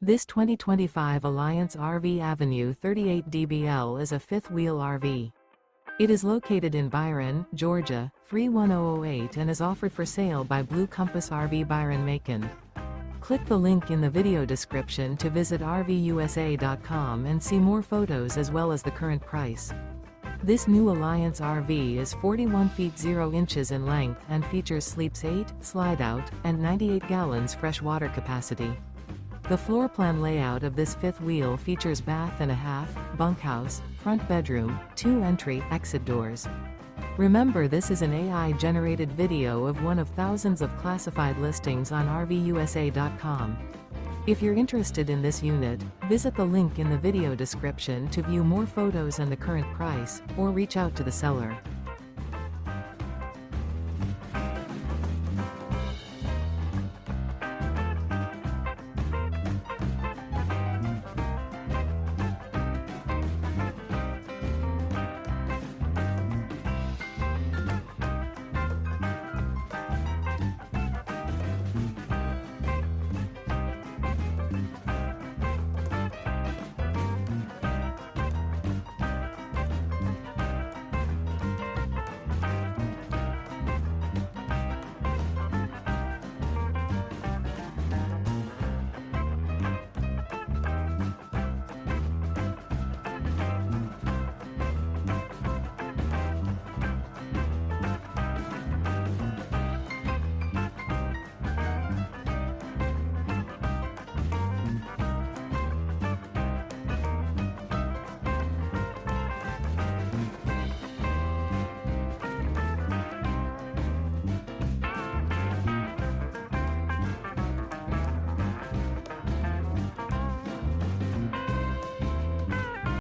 This 2025 Alliance RV Avenue 38 DBL is a fifth-wheel RV. It is located in Byron, Georgia, 31008 and is offered for sale by Blue Compass RV Byron-Macon. Click the link in the video description to visit RVUSA.com and see more photos as well as the current price. This new Alliance RV is 41 feet 0 inches in length and features sleeps 8, slide-out, and 98 gallons fresh water capacity. The floor plan layout of this fifth wheel features bath and a half, bunkhouse, front bedroom, 2 entry/exit doors. Remember, this is an AI-generated video of one of thousands of classified listings on RVUSA.com. If you're interested in this unit, visit the link in the video description to view more photos and the current price, or reach out to the seller.